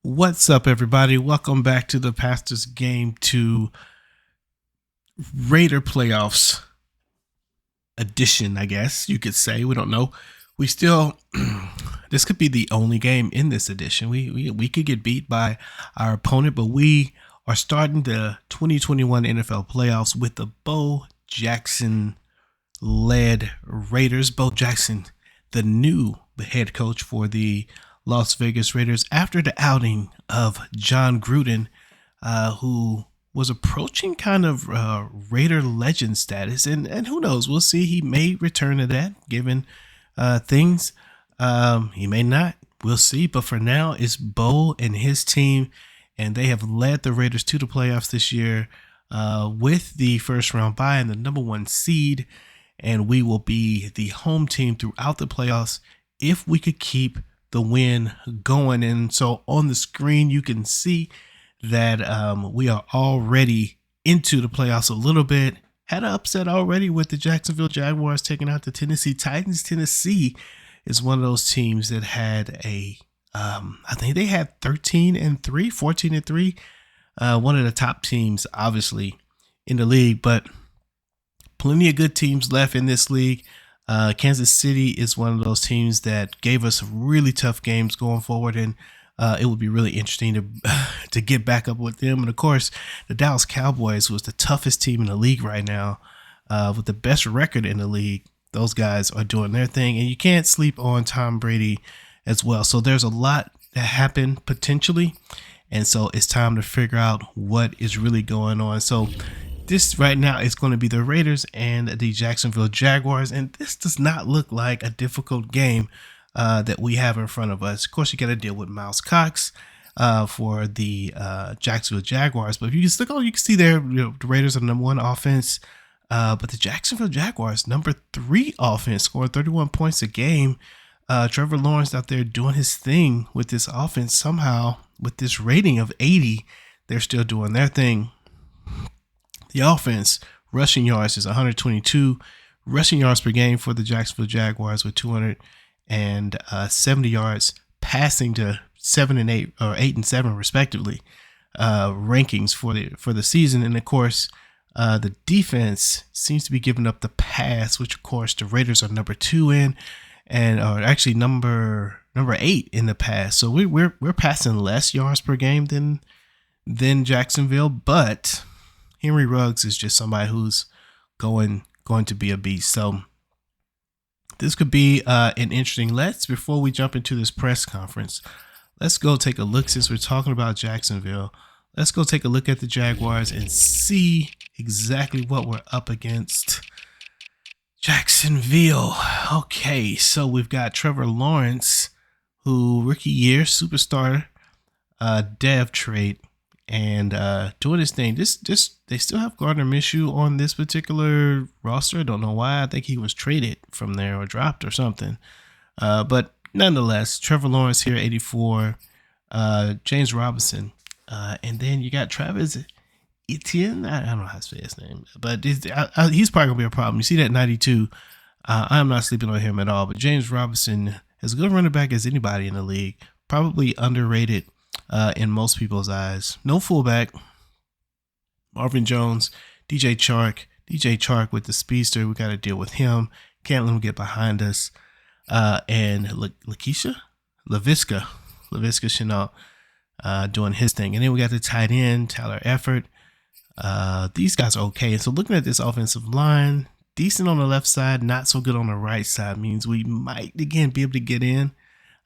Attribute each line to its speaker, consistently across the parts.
Speaker 1: What's up, everybody? Welcome back to the Pastor's Game 2 Raider Playoffs edition, I guess you could say. We don't know. We still, this could be the only game in this edition. We could get beat by our opponent, but we are starting the 2021 NFL playoffs with the Beaux Jackson led Raiders. Beaux Jackson, the new head coach for the Las Vegas Raiders after the outing of John Gruden, who was approaching kind of Raider legend status. And who knows, we'll see. He may return to that given things. He may not. We'll see. But for now, it's Beaux and his team, and they have led the Raiders to the playoffs this year with the first round bye and the number one seed. And we will be the home team throughout the playoffs if we could keep the win going. And so on the screen, you can see that we are already into the playoffs a little bit. Had an upset already with the Jacksonville Jaguars taking out the Tennessee Titans. Tennessee is one of those teams that had I think they had 13-3, 14-3. One of the top teams, obviously, in the league, but plenty of good teams left in this league. Kansas City is one of those teams that gave us really tough games going forward, and it would be really interesting to get back up with them. And of course, the Dallas Cowboys was the toughest team in the league right now, with the best record in the league. Those guys are doing their thing, and you can't sleep on Tom Brady as well. So there's a lot that happened potentially, and so it's time to figure out what is really going on. So this right now is going to be the Raiders and the Jacksonville Jaguars, and this does not look like a difficult game that we have in front of us. Of course, you got to deal with Miles Cox for the Jacksonville Jaguars, but if you just look on, you can see there, the Raiders are number one offense, but the Jacksonville Jaguars number 3 offense, scoring 31 points a game. Trevor Lawrence out there doing his thing with this offense. Somehow, with this rating of 80, they're still doing their thing. The offense, rushing yards is 122 rushing yards per game for the Jacksonville Jaguars with 270 yards, passing to 7 and 8 or 8 and 7 respectively. Rankings for the season, and of course, the defense seems to be giving up the pass, which of course the Raiders are number 2 in, and are actually number 8 in the pass. So we're passing less yards per game than Jacksonville, but Henry Ruggs is just somebody who's going to be a beast. So this could be an interesting. Before we jump into this press conference, let's go take a look. Since we're talking about Jacksonville, let's go take a look at the Jaguars and see exactly what we're up against. Jacksonville. Okay, so we've got Trevor Lawrence, who rookie year superstar, dev trait, and doing his thing. They still have Gardner Minshew on this particular roster. I don't know why. I think he was traded from there or dropped or something. But nonetheless, Trevor Lawrence here, 84. James Robinson, and then you got Travis Etienne. I don't know how to say his name, but he's probably gonna be a problem. You see that 92. I'm not sleeping on him at all. But James Robinson, as good a running back as anybody in the league, probably underrated in most people's eyes. No fullback. Marvin Jones, DJ Chark with the speedster. We got to deal with him. Can't let him get behind us. And Laviska Shenault doing his thing. And then we got the tight end, Tyler Effort. These guys are okay. And so looking at this offensive line, decent on the left side, not so good on the right side, means we might, again, be able to get in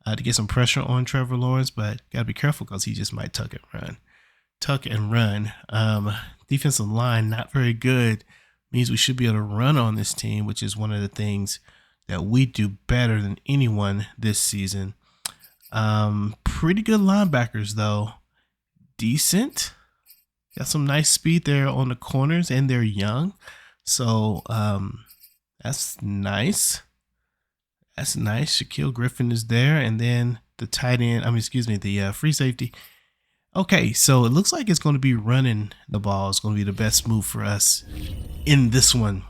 Speaker 1: to get some pressure on Trevor Lawrence, but got to be careful because he just might tuck and run. Defensive line, not very good, means we should be able to run on this team, which is one of the things that we do better than anyone this season. Pretty good linebackers, though. Decent. Got some nice speed there on the corners, and they're young. So that's nice. Shaquille Griffin is there, and then the tight end, the free safety. Okay, so it looks like it's going to be running the ball. It's going to be the best move for us in this one,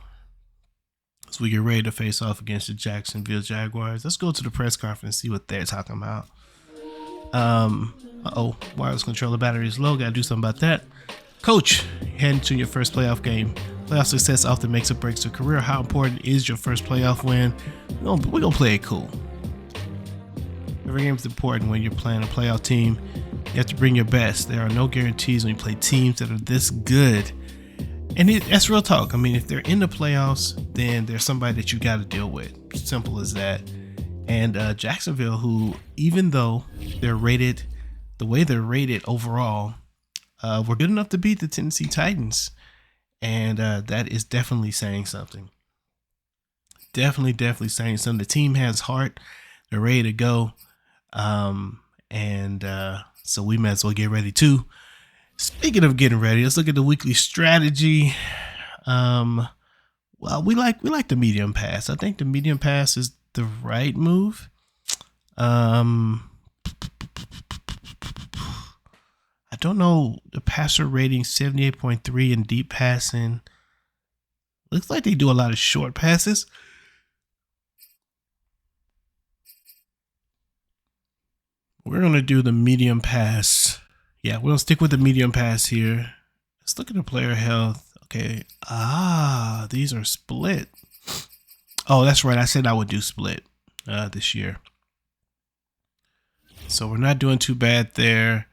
Speaker 1: as we get ready to face off against the Jacksonville Jaguars. Let's go to the press conference and see what they're talking about. Uh-oh, wireless controller battery is low. Gotta do something about that. Coach, heading to your first playoff game. Playoff success often makes or breaks a career. How important is your first playoff win? We're gonna play it cool. Every game is important when you're playing a playoff team. You have to bring your best. There are no guarantees when you play teams that are this good. And that's real talk. I mean, if they're in the playoffs, then there's somebody that you got to deal with. Simple as that. And Jacksonville, who, even though they're rated the way they're rated overall, were good enough to beat the Tennessee Titans. And that is definitely saying something. Definitely saying something. The team has heart. They're ready to go. So we might as well get ready too. Speaking of getting ready, let's look at the weekly strategy. Well, we like the medium pass. I think the medium pass is the right move. I don't know, the passer rating 78.3 in deep passing. Looks like they do a lot of short passes. We're going to do the medium pass. Yeah, we'll stick with the medium pass here. Let's look at the player health. Okay. These are split. Oh, that's right. I said I would do split this year. So we're not doing too bad there.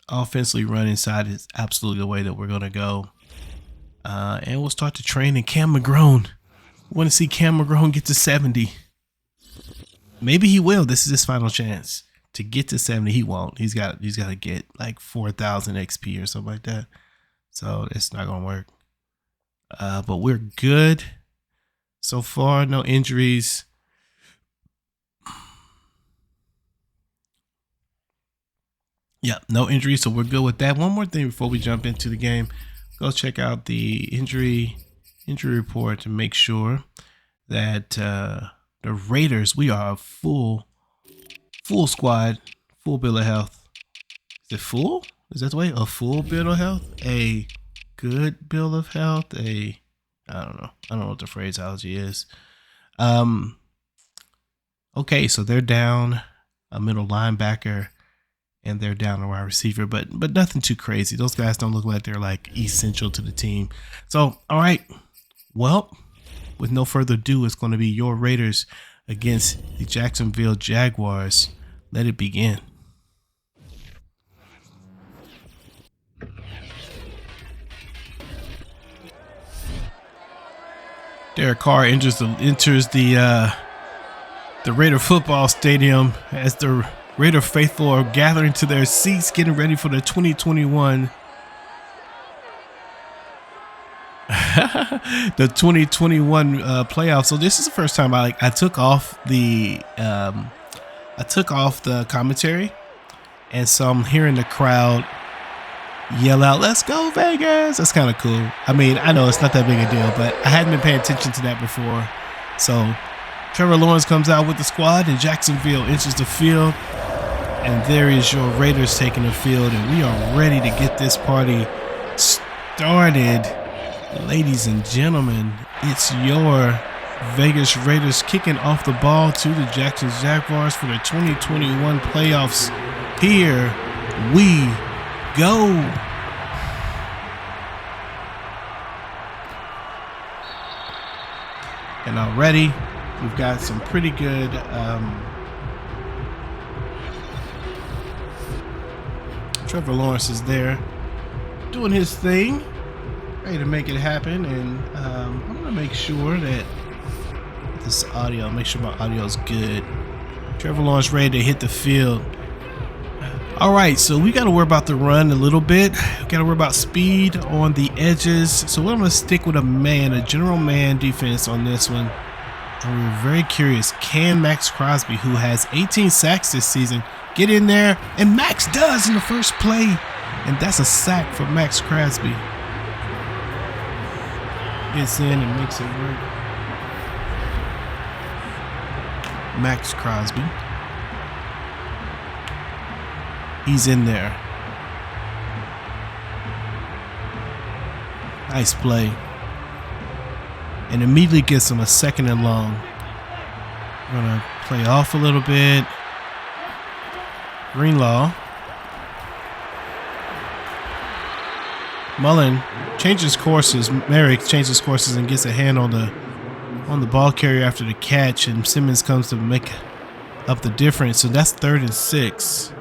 Speaker 1: Offensively run inside is absolutely the way that we're going to go. And we'll start to train in Cam McGrone. We want to see Cam McGrone get to 70. Maybe he will. This is his final chance to get to 70. He won't. He's got to get like 4,000 XP or something like that. So it's not going to work. But we're good so far. No injuries. Yeah, no injuries. So we're good with that. One more thing before we jump into the game. Go check out the injury report to make sure that the Raiders, we are a full squad, full bill of health. Is it full? Is that the way? A full bill of health? A good bill of health? I don't know. I don't know what the phraseology is. Okay, so they're down a middle linebacker and they're down a wide receiver, but nothing too crazy. Those guys don't look like they're like essential to the team. So, all right. Well, with no further ado, it's going to be your Raiders against the Jacksonville Jaguars. Let it begin. Derek Carr enters the Raider football stadium as the Raider faithful are gathering to their seats, getting ready for the 2021 playoffs. So this is the first time I took off the commentary, and so I'm hearing the crowd yell out, "Let's go Vegas!" That's kind of cool. I mean, I know it's not that big a deal, but I hadn't been paying attention to that before. So Trevor Lawrence comes out with the squad, and Jacksonville enters the field, and there is your Raiders taking the field, and we are ready to get this party started. Ladies and gentlemen, it's your Vegas Raiders kicking off the ball to the Jacksonville Jaguars for the 2021 playoffs. Here we go. And already we've got some pretty good Trevor Lawrence is there doing his thing, ready to make it happen. And I'm going to make sure that make sure my audio is good. Trevor Lawrence ready to hit the field. All right, so we got to worry about the run a little bit. We got to worry about speed on the edges. So we're going to stick with a general man defense on this one. And we're very curious, can Max Crosby, who has 18 sacks this season, get in there? And Max does in the first play. And that's a sack for Max Crosby. Gets in and makes it work. Max Crosby. He's in there. Nice play. And immediately gets him a 2nd and long. We're going to play off a little bit. Greenlaw. Mullen changes courses. Merrick changes courses and gets a hand on the ball carrier after the catch, and Simmons comes to make up the difference. So that's 3rd and 6.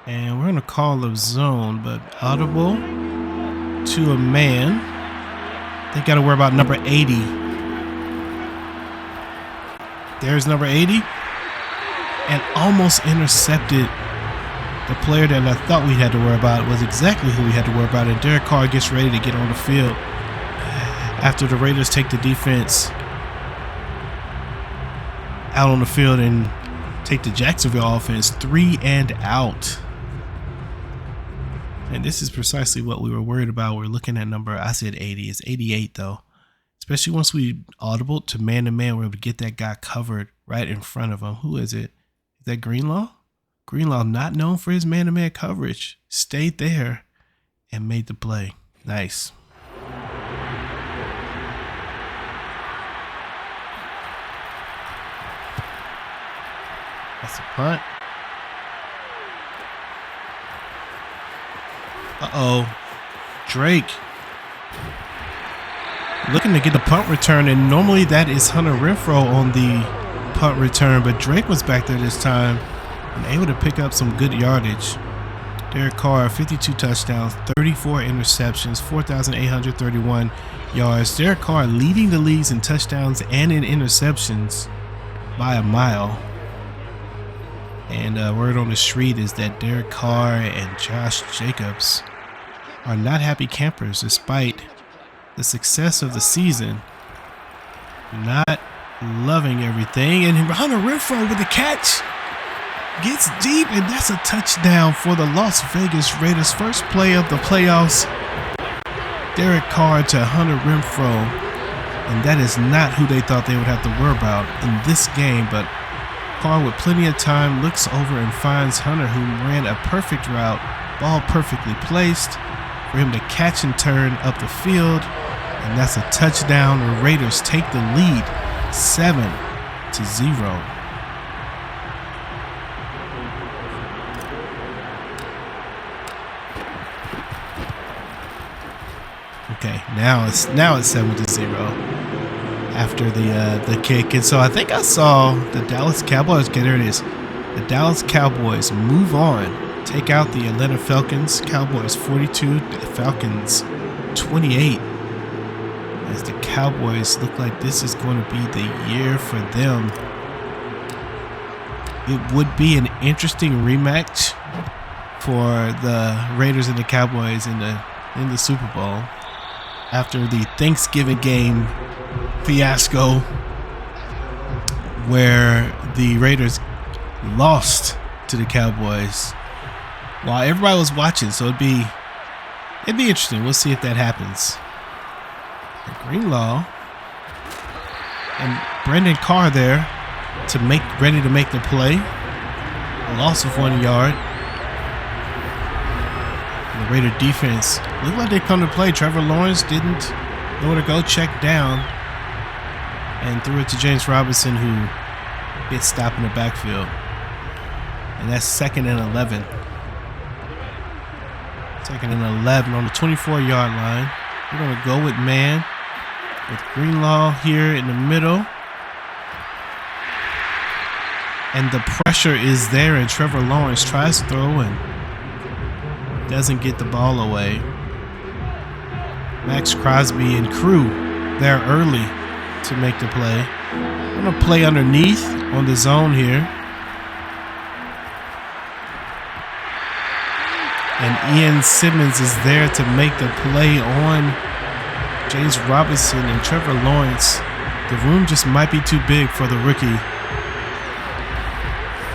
Speaker 1: And we're going to call a zone, but audible to a man. They got to worry about number 80. There's number 80. And almost intercepted the player that I thought we had to worry about. Was exactly who we had to worry about. And Derek Carr gets ready to get on the field after the Raiders take the defense out on the field and take the Jacksonville offense 3 and out. And this is precisely what we were worried about. We're looking at number, I said 80. It's 88 though. Especially once we audible to man, we're able to get that guy covered right in front of him. Who is it? Is that Greenlaw? Greenlaw, not known for his man-to-man coverage, stayed there and made the play. Nice. That's a punt. Drake looking to get the punt return, and normally that is Hunter Renfrow on the punt return, but Drake was back there this time and able to pick up some good yardage. Derek Carr, 52 touchdowns, 34 interceptions, 4,831 yards. Derek Carr leading the leagues in touchdowns and in interceptions by a mile. And word on the street is that Derek Carr and Josh Jacobs are not happy campers despite the success of the season. Not loving everything. And Hunter Renfrow with the catch. Gets deep, and that's a touchdown for the Las Vegas Raiders. First play of the playoffs. Derek Carr to Hunter Renfrow. And that is not who they thought they would have to worry about in this game, but Carr with plenty of time looks over and finds Hunter, who ran a perfect route, ball perfectly placed for him to catch and turn up the field, and that's a touchdown. The Raiders take the lead 7-0. Okay, now it's 7-0. After the kick. And so I think I saw the Dallas Cowboys, okay, there it is. The Dallas Cowboys move on, take out the Atlanta Falcons. Cowboys 42, the Falcons 28. As the Cowboys look like this is going to be the year for them. It would be an interesting rematch for the Raiders and the Cowboys in the Super Bowl after the Thanksgiving game fiasco where the Raiders lost to the Cowboys while everybody was watching. So it'd be interesting. We'll see if that happens. Greenlaw and Brandon Carr there ready to make the play. A loss of 1 yard. And the Raider defense looked like they come to play. Trevor Lawrence didn't know where to go, checked down, and threw it to James Robinson, who gets stopped in the backfield. And that's 2nd and 11. 2nd and 11 on the 24-yard line. We're going to go with man with Greenlaw here in the middle. And the pressure is there, and Trevor Lawrence tries to throw and doesn't get the ball away. Max Crosby and crew there early to make the play. I'm going to play underneath on the zone here. And Ian Simmons is there to make the play on James Robinson and Trevor Lawrence. The room just might be too big for the rookie.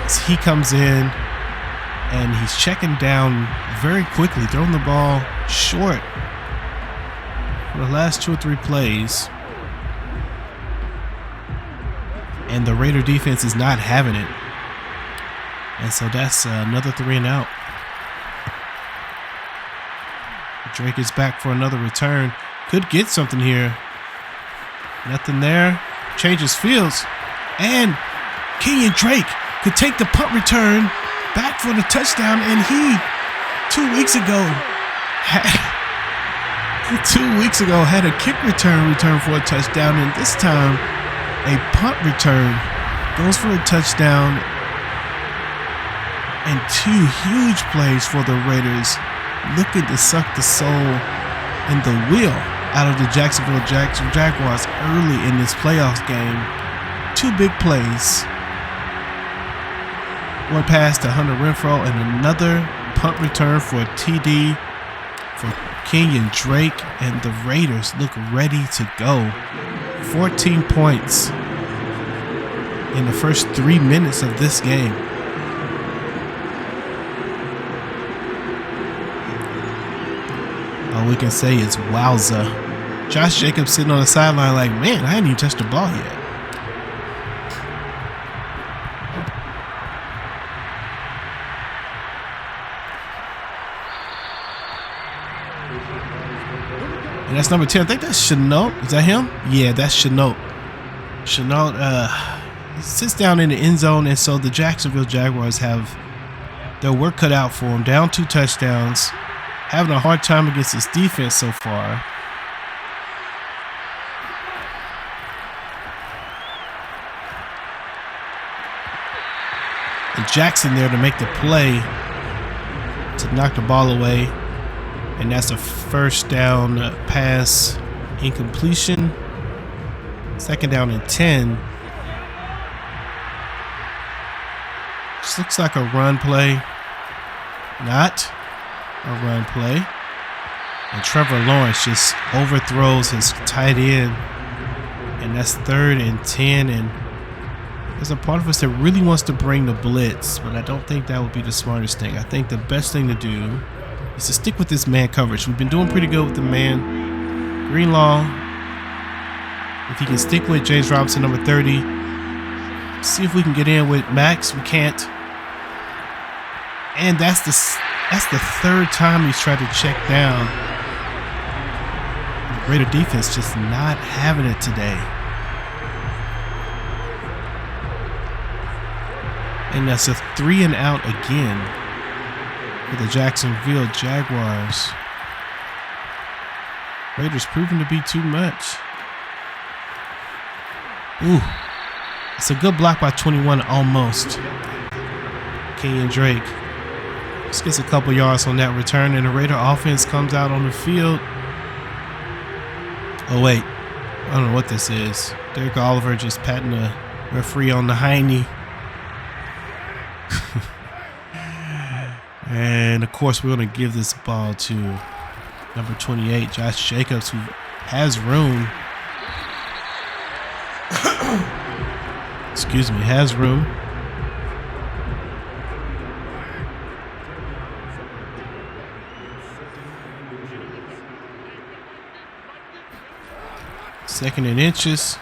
Speaker 1: As he comes in and he's checking down very quickly, throwing the ball short for the last 2 or 3 plays. And the Raider defense is not having it. And so that's another 3 and out. Drake is back for another return. Could get something here. Nothing there. Changes fields. And Kenyon Drake could take the punt return back for the touchdown, and he 2 weeks ago had a kick return for a touchdown, and this time a punt return goes for a touchdown, and 2 huge plays for the Raiders, looking to suck the soul and the will out of the Jacksonville Jaguars early in this playoffs game. 2 big plays. One pass to Hunter Renfrow and another punt return for a TD for Kenyon Drake, and the Raiders look ready to go. 14 points in the first 3 minutes of this game. All we can say is wowza. Josh Jacobs sitting on the sideline like, man, I hadn't even touched the ball yet. And that's number 10. I think that's Chenault. Is that him? Yeah, that's Chenault. Chenault sits down in the end zone, and so the Jacksonville Jaguars have their work cut out for him. Down 2 touchdowns. Having a hard time against this defense so far. And Jackson there to make the play to knock the ball away. And that's a first down pass incompletion. 2nd down and 10. This looks like a run play. Not a run play. And Trevor Lawrence just overthrows his tight end. And that's 3rd and 10. And there's a part of us that really wants to bring the blitz, but I don't think that would be the smartest thing. I think the best thing to do is to stick with this man coverage. We've been doing pretty good with the man. Greenlaw, if he can stick with James Robinson, number 30. See if we can get in with Max. We can't. And that's the 3rd time he's tried to check down. The Raider defense just not having it today. And that's a 3 and out again for the Jacksonville Jaguars. Raiders proving to be too much. Ooh, it's a good block by 21 almost. Kenyon Drake just gets a couple yards on that return, and the Raider offense comes out on the field. Oh wait, I don't know what this is. Derek Oliver just patting the referee on the hiney. And of course, we're going to give this ball to number 28, Josh Jacobs, who has room. Excuse me, has room. Second and inches.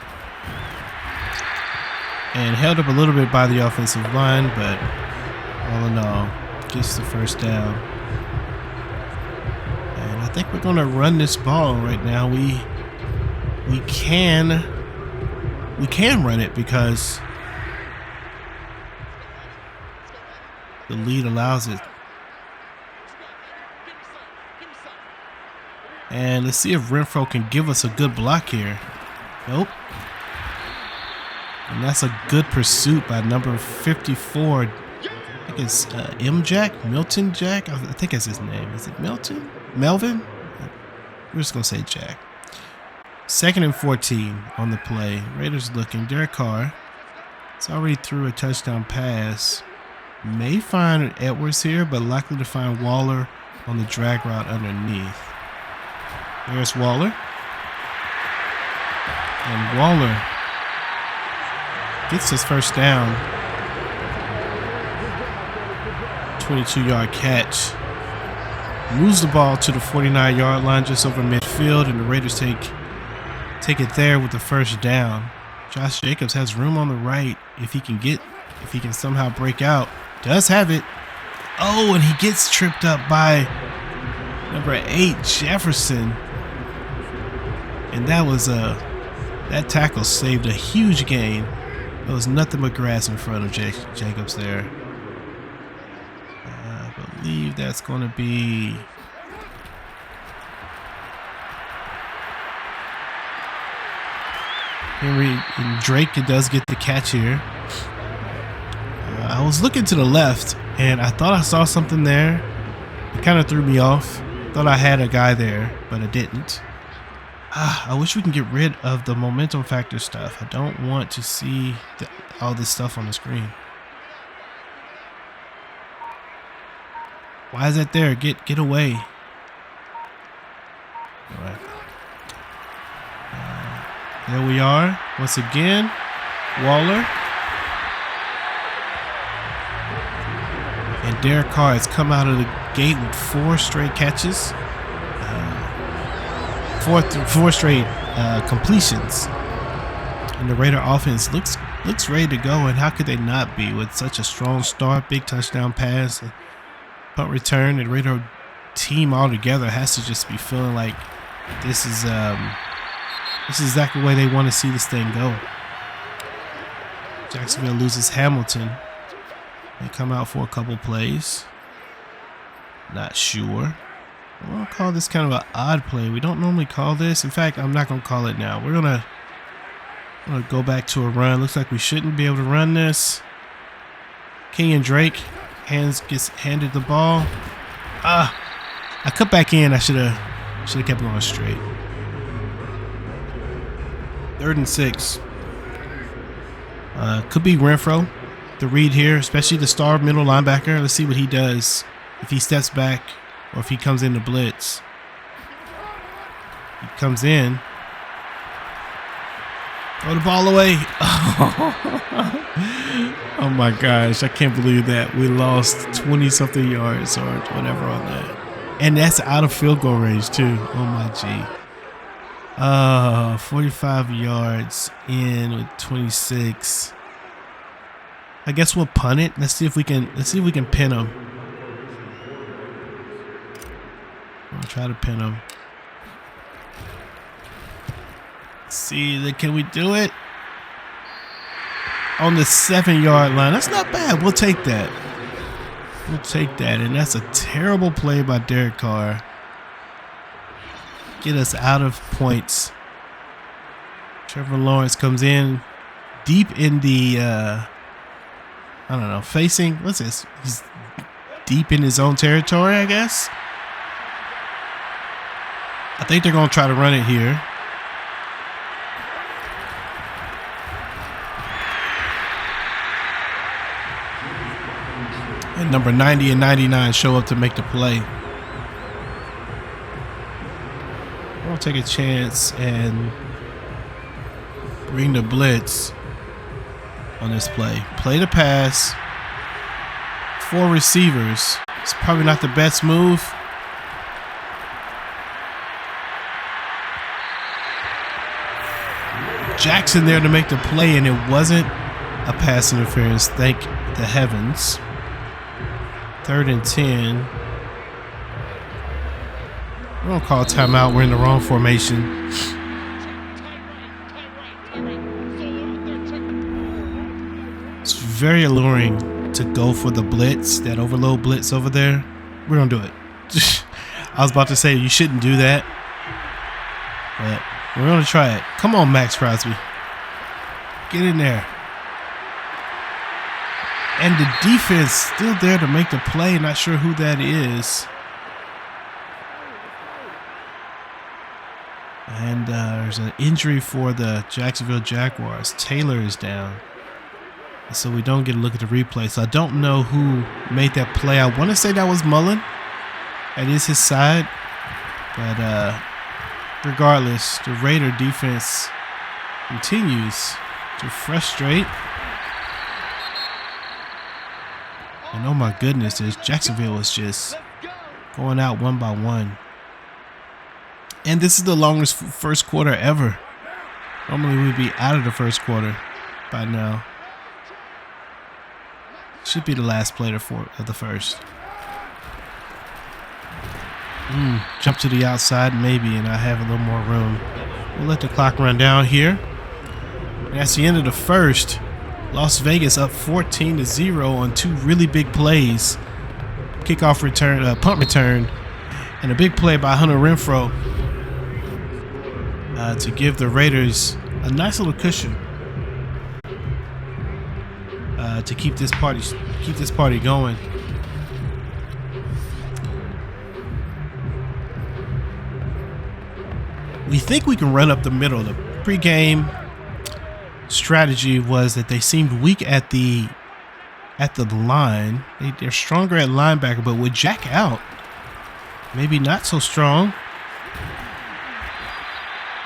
Speaker 1: And held up a little bit by the offensive line, but all in all, gets the first down. And I think we're going to run this ball right now. We can run it because the lead allows it. And let's see if Renfrow can give us a good block here. Nope. And that's a good pursuit by number 54. I think it's Milton Jack. I think that's his name. Is it Milton? Melvin? We're just going to say Jack. 2nd and 14 on the play. Raiders looking. Derek Carr. It's already threw a touchdown pass. May find Edwards here, but likely to find Waller on the drag route underneath. There's Waller. And Waller gets his first down. 22-yard catch. Moves the ball to the 49-yard line just over midfield, and the Raiders take it there with the first down. Josh Jacobs has room on the right if he can somehow break out. Does have it. Oh, and he gets tripped up by number 8, Jefferson. And that tackle saved a huge gain. There was nothing but grass in front of Jacobs there. I believe that's going to be... Henry and Drake does get the catch here. I was looking to the left and I thought I saw something there. It kind of threw me off. Thought I had a guy there, but I didn't. I wish we can get rid of the momentum factor stuff. I don't want to see all this stuff on the screen. Why is that there? Get away. All right. There we are. Once again, Waller. And Derek Carr has come out of the gate with 4 straight catches. Four straight completions. And the Raider offense looks ready to go. And how could they not be with such a strong start? Big touchdown pass, punt return. The Raider team altogether has to just be feeling like this is exactly the way they want to see this thing go. Jacksonville loses Hamilton. They come out for a couple plays. Not sure. I'm going to call this kind of an odd play. We don't normally call this. In fact, I'm not going to call it now. We're going to go back to a run. Looks like we shouldn't be able to run this. Kenyon Drake gets handed the ball. I cut back in. I should have kept going straight. 3rd and 6. Could be Renfro. The read here, especially the star middle linebacker. Let's see what he does. If he steps back or if he comes in to blitz. He comes in. Throw the ball away. Oh my gosh. I can't believe that. We lost 20-something yards or whatever on that. And that's out of field goal range too. Oh my G. 45 yards in with 26. I guess we'll punt it. Let's see if we can pin him. I'll try to pin him. Let's see, can we do it? On the 7-yard line. That's not bad. We'll take that. We'll take that. And that's a terrible play by Derek Carr. Get us out of points. Trevor Lawrence comes in deep in the I don't know, facing, what's this? He's deep in his own territory, I guess. I think they're going to try to run it here. And number 90 and 99 show up to make the play. We'll take a chance and bring the blitz on this play. Play the pass. 4 receivers. It's probably not the best move. Jackson there to make the play, and it wasn't a pass interference. Thank the heavens. 3rd and 10. We're going to call timeout. We're in the wrong formation. It's very alluring to go for the blitz, that overload blitz over there. We're going to do it. I was about to say you shouldn't do that, but we're going to try it. Come on, Max Crosby. Get in there. And the defense still there to make the play. Not sure who that is. And there's an injury for the Jacksonville Jaguars. Taylor is down. So we don't get a look at the replay. So I don't know who made that play. I want to say that was Mullen. That is his side. But regardless, the Raider defense continues to frustrate. And oh my goodness, Jacksonville was just going out one by one. And this is the longest first quarter ever. Normally we'd be out of the first quarter by now. Should be the last play of the first. Jump to the outside maybe, and I have a little more room. We'll let the clock run down here. And that's the end of the first. Las Vegas up 14-0 on two really big plays. Kickoff return, punt return, and a big play by Hunter Renfrow to give the Raiders a nice little cushion to keep this party going. We think we can run up the middle. The pregame strategy was that they seemed weak at the line. They're stronger at linebacker, but with Jack out, maybe not so strong.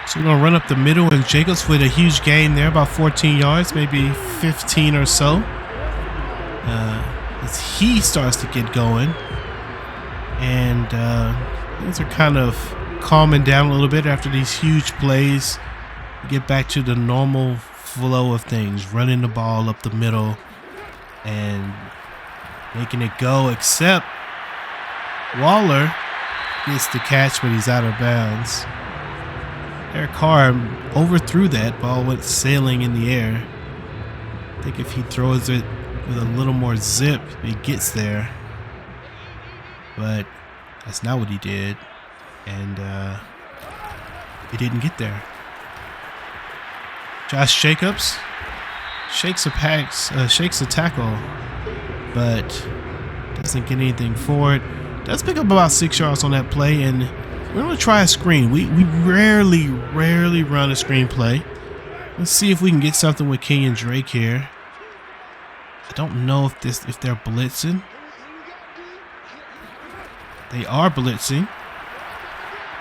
Speaker 1: So we're gonna run up the middle, and Jacobs with a huge gain there, about 14 yards, maybe 15 or so. As he starts to get going, and things are kind of calming down a little bit after these huge plays. Get back to the normal flow of things, running the ball up the middle and making it go, except Waller gets the catch, but he's out of bounds. Eric Carr overthrew that ball, went sailing in the air. I think if he throws it with a little more zip, he gets there, but that's not what he did, and he didn't get there. Josh Jacobs shakes a tackle, but doesn't get anything for it. Does pick up about 6 yards on that play, and we're going to try a screen. We rarely run a screen play. Let's see if we can get something with Kenyon Drake here. I don't know if they're blitzing. They are blitzing.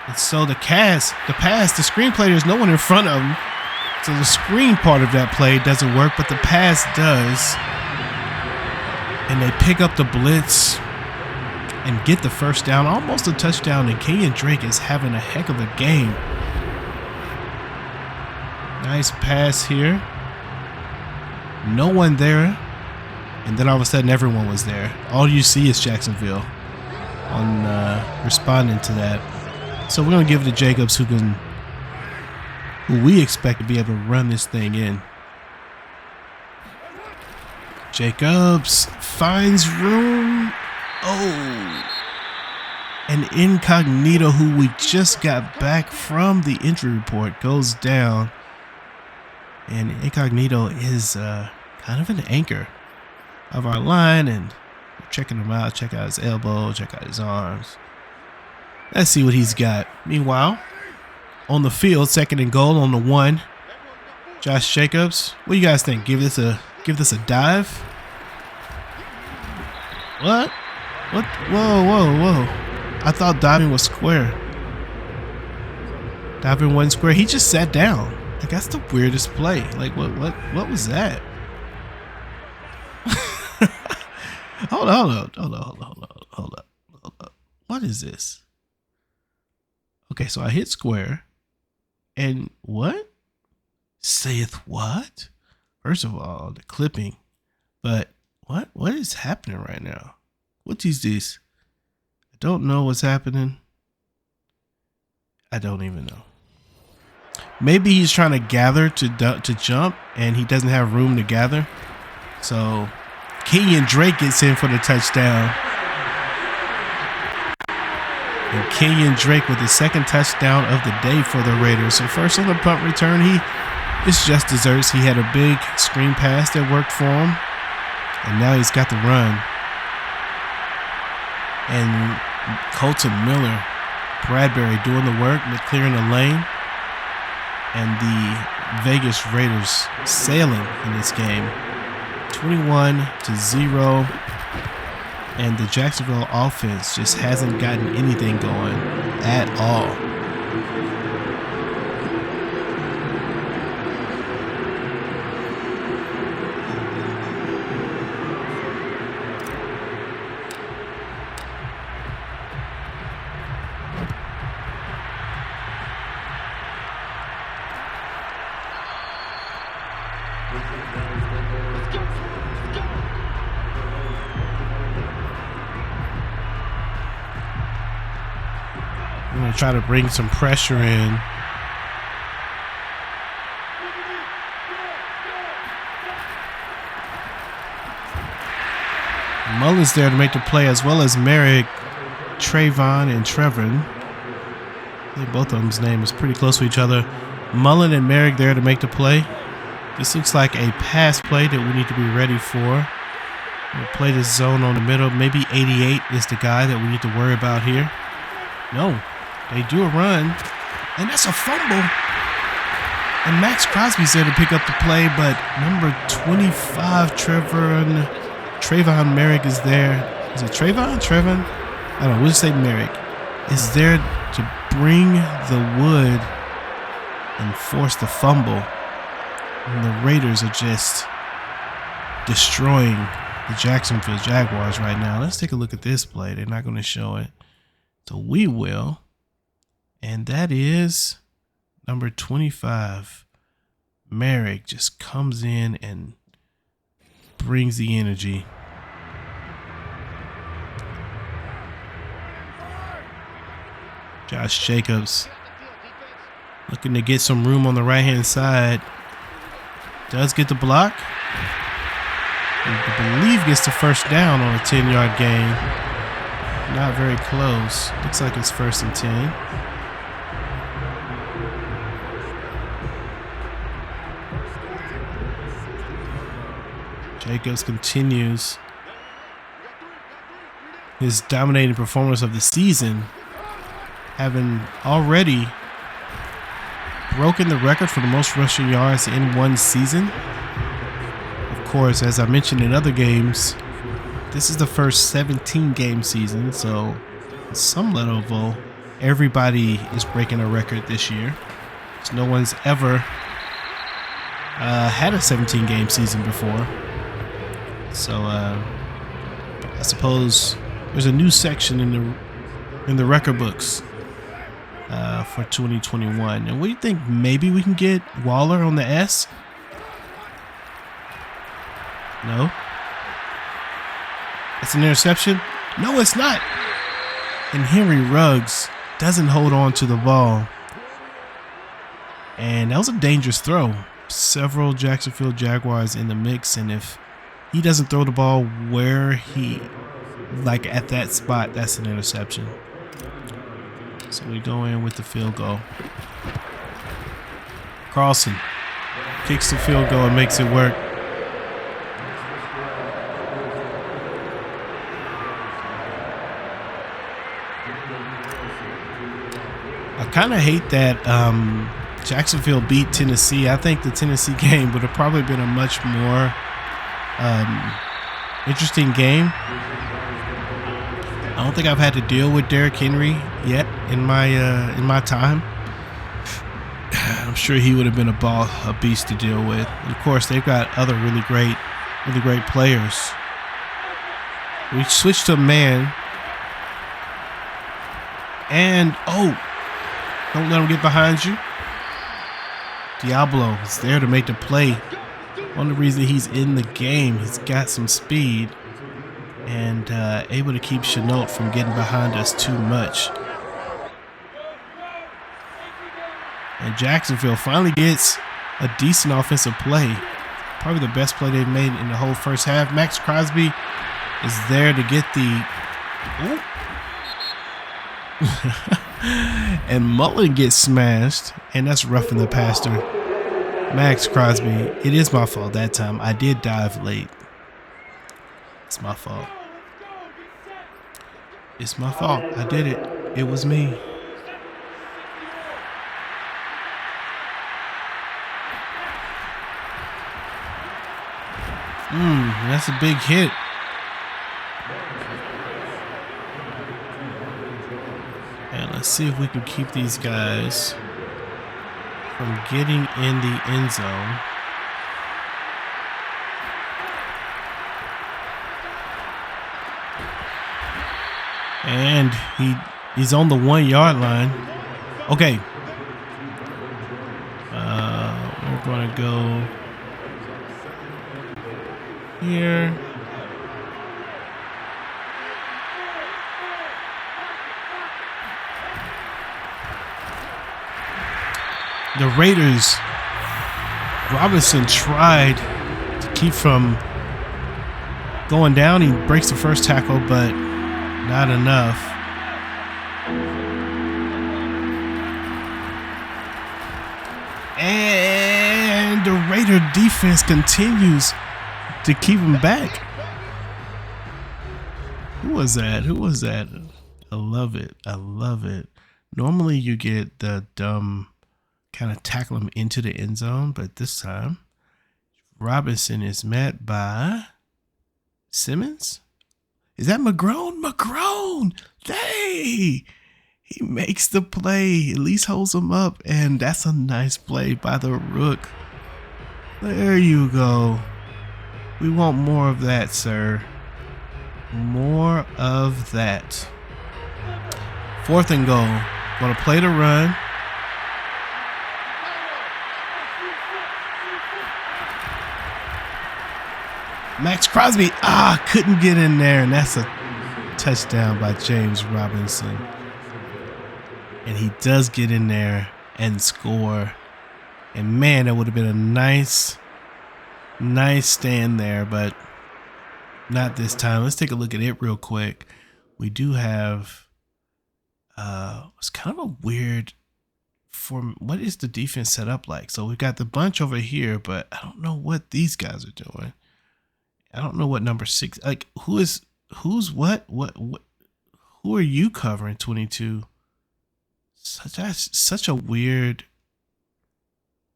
Speaker 1: And so the screen play, there's no one in front of them. So the screen part of that play doesn't work, but the pass does. And they pick up the blitz and get the first down, almost a touchdown, and Kenyon Drake is having a heck of a game. Nice pass here. No one there. And then all of a sudden everyone was there. All you see is Jacksonville on responding to that. So we're going to give it to Jacobs, who we expect to be able to run this thing in. Jacobs finds room. Oh, and Incognito, who we just got back from the injury report, goes down. And Incognito is kind of an anchor of our line, and we're checking him out. Check out his elbow, check out his arms. Let's see what he's got. Meanwhile, on the field, 2nd and goal on the 1. Josh Jacobs, what do you guys think? Give this a dive? What? What? Whoa. I thought diving was square. Diving wasn't square. He just sat down. Like, that's the weirdest play. Like, what was that? Hold up. What is this? Okay, so I hit square. And what? Saith what? First of all, the clipping. But what is happening right now? What is this? I don't know what's happening. I don't even know. Maybe he's trying to gather to jump, and he doesn't have room to gather. So Kenyon Drake gets in for the touchdown. And Kenyon Drake with the 2nd touchdown of the day for the Raiders. So first on the punt return, it's just desserts. He had a big screen pass that worked for him. And now he's got the run. And Colton Miller, Bradbury doing the work, but clearing the lane. And the Vegas Raiders sailing in this game. 21-0. And the Jacksonville offense just hasn't gotten anything going at all. I'm going to try to bring some pressure in. Mullen's there to make the play, as well as Merrick, Trayvon, and Trevor. I think both of them's name is pretty close to each other. Mullen and Merrick there to make the play. This looks like a pass play that we need to be ready for. We'll play this zone on the middle. Maybe 88 is the guy that we need to worry about here. No, they do a run, and that's a fumble. And Max Crosby's there to pick up the play, but number 25, Trayvon Merrick is there. Is it Trayvon? Trevon? I don't know. We'll just say Merrick is there to bring the wood and force the fumble. And the Raiders are just destroying the Jacksonville Jaguars right now. Let's take a look at this play. They're not going to show it, so we will. And that is number 25. Merrick just comes in and brings the energy. Josh Jacobs looking to get some room on the right-hand side. Does get the block. And I believe gets the first down on a 10-yard gain. Not very close. Looks like it's 1st and 10. Jacobs continues his dominating performance of the season, having already broken the record for the most rushing yards in one season. Of course, as I mentioned in other games, this is the first 17-game season, so at some level, everybody is breaking a record this year. So no one's ever had a 17-game season before. So I suppose there's a new section in the record books for 2021. And we think maybe we can get Waller on the S? No. It's an interception? No, it's not. And Henry Ruggs doesn't hold on to the ball. And that was a dangerous throw. Several Jacksonville Jaguars in the mix, and if he doesn't throw the ball where like at that spot, that's an interception. So we go in with the field goal. Carlson kicks the field goal and makes it work. I kind of hate that Jacksonville beat Tennessee. I think the Tennessee game would have probably been a much more interesting game. I don't think I've had to deal with Derrick Henry yet in my time. I'm sure he would have been a beast to deal with. And of course, they've got other really great players. We switched to man, and don't let him get behind you. Diablo is there to make the play. One of the reasons he's in the game, he's got some speed and able to keep Chenault from getting behind us too much. And Jacksonville finally gets a decent offensive play. Probably the best play they've made in the whole first half. Max Crosby is there to get the... and Mullen gets smashed, and that's roughing the passer. Max Crosby, it is my fault that time. I did dive late. It's my fault. It's my fault. I did it. It was me. That's a big hit. And let's see if we can keep these guys from getting in the end zone. And he's on the 1 yard line. Okay. We're going to go here. The Raiders, Robinson tried to keep from going down. He breaks the first tackle, but not enough. And the Raider defense continues to keep him back. Who was that? Who was that? I love it. I love it. Normally you get the dumb kind of tackle him into the end zone, but this time Robinson is met by Simmons. Is that McGrone? McGrone! Hey! He makes the play, at least holds him up, and that's a nice play by the Rook. There you go. We want more of that, sir. More of that. 4th and goal. Gonna play the run. Max Crosby, couldn't get in there, and that's a touchdown by James Robinson. And he does get in there and score. And man, that would have been a nice stand there, but not this time. Let's take a look at it real quick. We do have it's kind of a weird form. What is the defense set up like? So we've got the bunch over here, but I don't know what these guys are doing. I don't know what number 6, like who's what who are you covering 22? Such a weird,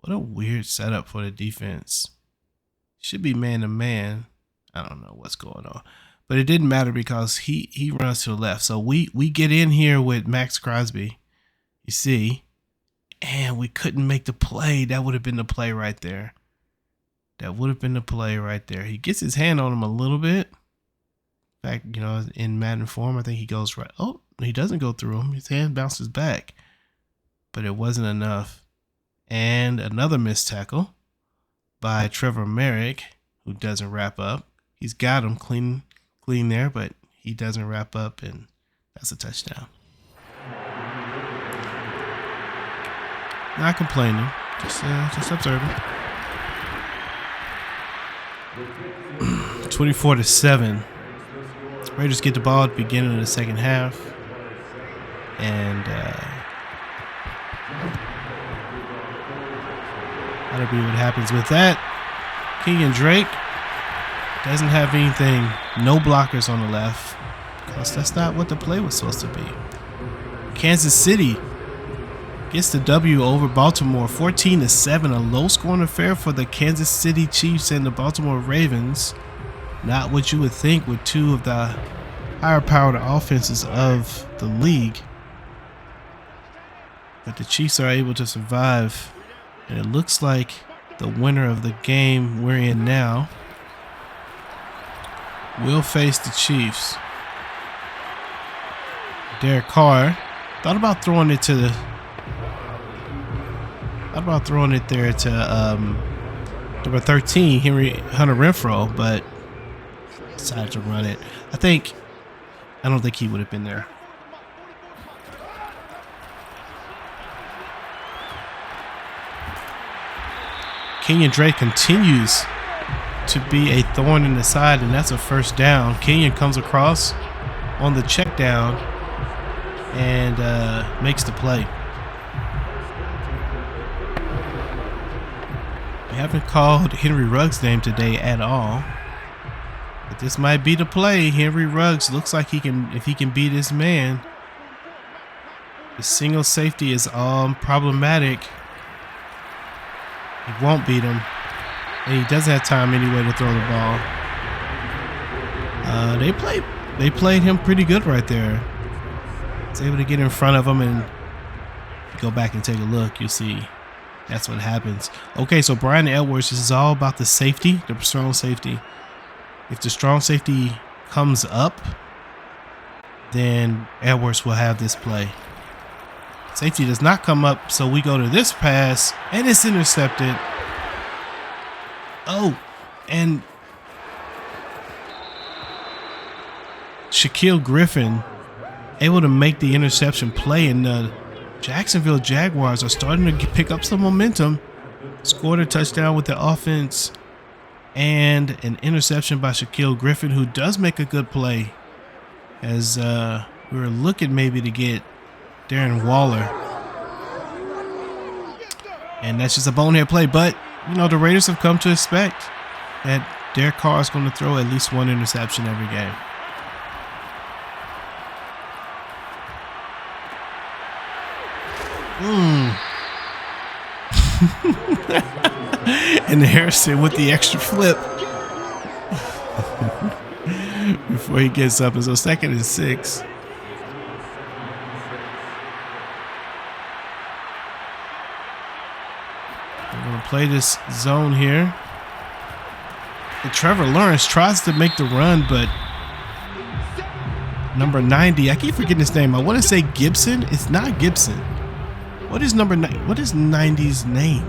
Speaker 1: what a weird setup for the defense. Should be man to man. I don't know what's going on, but it didn't matter because he runs to the left. So we get in here with Max Crosby, you see, and we couldn't make the play. That would have been the play right there. That would have been the play right there. He gets his hand on him a little bit. In fact, you know, in Madden form, I think he goes right. Oh, he doesn't go through him. His hand bounces back, but it wasn't enough. And another missed tackle by Trevor Merrick, who doesn't wrap up. He's got him clean there, but he doesn't wrap up, and that's a touchdown. Not complaining, just observing. 24-7. Raiders get the ball at the beginning of the second half, and that'll be what happens with that. Kenyon Drake doesn't have anything, no blockers on the left, because that's not what the play was supposed to be. Kansas City gets the W over Baltimore, 14-7, a low-scoring affair for the Kansas City Chiefs and the Baltimore Ravens. Not what you would think with two of the higher-powered offenses of the league. But the Chiefs are able to survive, and it looks like the winner of the game we're in now will face the Chiefs. Derek Carr thought about throwing it there to number 13, Hunter Renfrow, but decided to run it. I don't think he would have been there. Kenyon Drake continues to be a thorn in the side, and that's a first down. Kenyon comes across on the check down and makes the play. We haven't called Henry Ruggs' name today at all, but this might be the play. Henry Ruggs looks like if he can beat his man. The single safety is problematic. He won't beat him, and he doesn't have time anyway to throw the ball. They played him pretty good right there. He's able to get in front of him, and if you go back and take a look, you'll see that's what happens. Okay, so Brian Edwards, this is all about the safety, the strong safety. If the strong safety comes up, then Edwards will have this play. Safety does not come up, so we go to this pass, and it's intercepted. Oh, and Shaquille Griffin able to make the interception play, and the Jacksonville Jaguars are starting to pick up some momentum. Scored a touchdown with the offense, and an interception by Shaquille Griffin, who does make a good play as we were looking maybe to get Darren Waller. And that's just a bonehead play. But, you know, the Raiders have come to expect that Derek Carr is going to throw at least one interception every game. And Harrison with the extra flip before he gets up. And so 2nd and 6. We're going to play this zone here. And Trevor Lawrence tries to make the run, but number 90, I keep forgetting his name. I want to say Gibson. It's not Gibson. What is number 9? What is 90's name?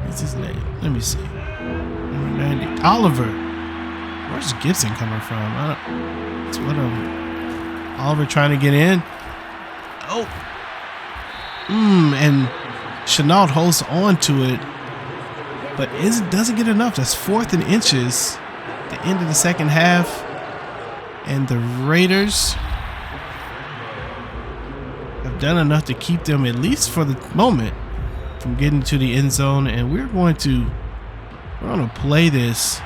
Speaker 1: What's his name? Let me see. Number 90. Oliver. Where's Gibson coming from? It's what Oliver trying to get in. Oh. And Chenault holds on to it, but doesn't get enough. That's 4th and inches. The end of the second half. And the Raiders have done enough to keep them, at least for the moment, from getting to the end zone. And we're going to play this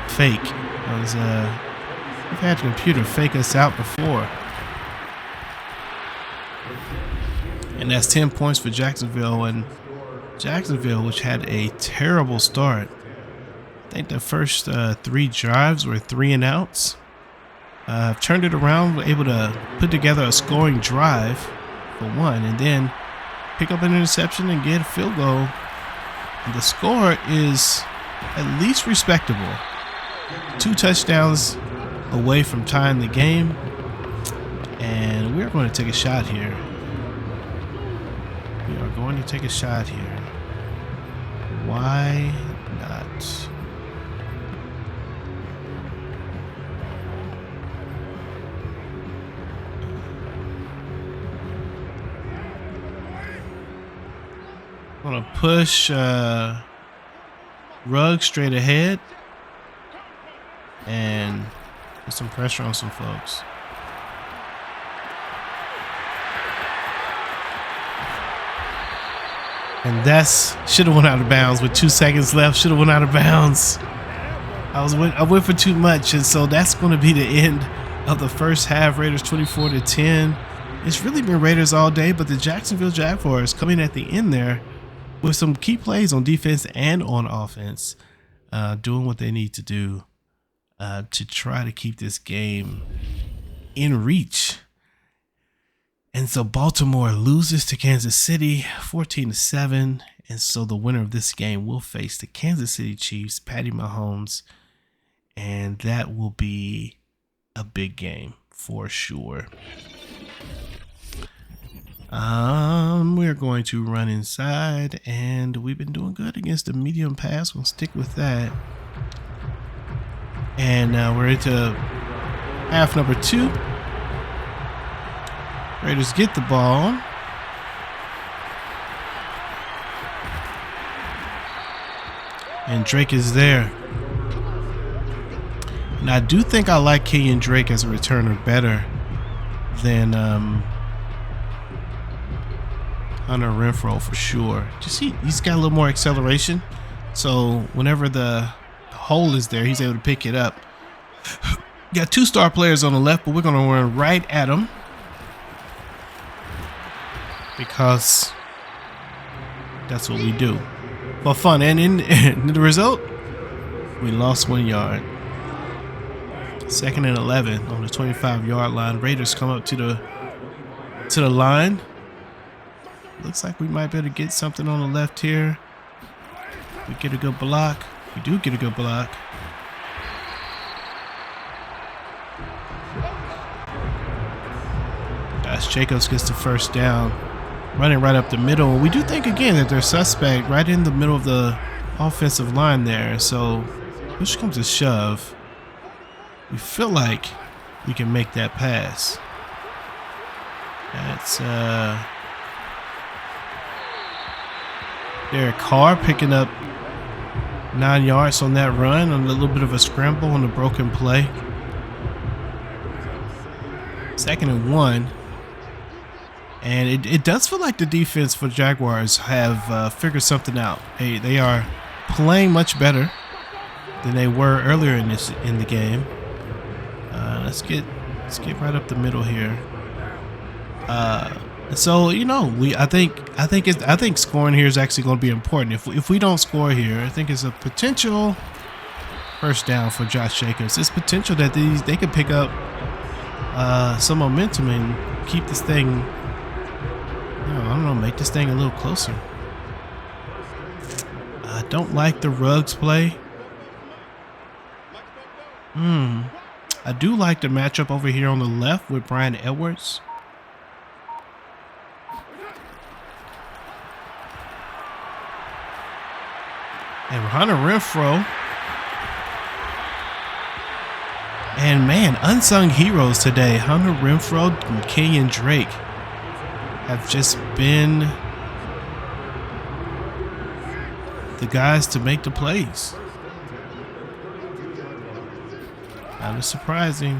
Speaker 1: fake. Because we've had the computer fake us out before. And that's 10 points for Jacksonville. And Jacksonville, which had a terrible start. I think the first 3 drives were 3 and outs. Turned it around, were able to put together a scoring drive for 1, and then pick up an interception and get a field goal. And the score is at least respectable. 2 touchdowns away from tying the game. And we're going to take a shot here. We are going to take a shot here. Why not? I'm going to push Ruggs straight ahead and put some pressure on some folks. And that's should have went out of bounds with 2 seconds left. Should have went out of bounds. I went for too much, and so that's going to be the end of the first half. Raiders 24-10. It's really been Raiders all day, but the Jacksonville Jaguars coming at the end there with some key plays on defense and on offense, doing what they need to do to try to keep this game in reach. And so Baltimore loses to Kansas City 14-7. And so the winner of this game will face the Kansas City Chiefs, Patty Mahomes. And that will be a big game for sure. We're going to run inside, and we've been doing good against the medium pass. We'll stick with that. And we're into half number 2. Raiders get the ball. And Drake is there. And I do think I like Kenyon Drake as a returner better than Hunter Renfrow for sure. Just he's got a little more acceleration. So whenever the hole is there, he's able to pick it up. Got 2 star players on the left, but we're going to run right at him. Because that's what we do for fun. And in the result, we lost 1 yard. 2nd and 11 on the 25-yard line. Raiders come up to the line. Looks like we might be able to get something on the left here. We get a good block. We do get a good block. Josh Jacobs gets the first down. Running right up the middle. We do think, again, that they're suspect right in the middle of the offensive line there. So, push comes to shove. We feel like we can make that pass. That's Derek Carr picking up 9 yards on that run, on a little bit of a scramble on the broken play. 2nd and 1. And it does feel like the defense for Jaguars have figured something out. They are playing much better than they were earlier in the game. Let's get right up the middle here. So I think scoring here is actually going to be important. If we don't score here, I think it's a potential first down for Josh Jacobs. It's potential that they could pick up some momentum and keep this thing. I don't know, make this thing a little closer. I don't like the Ruggs play. I do like the matchup over here on the left with Brian Edwards. And Hunter Renfrow. And man, unsung heroes today. Hunter Renfrow and Kenyon Drake have just been the guys to make the plays. Kind of surprising.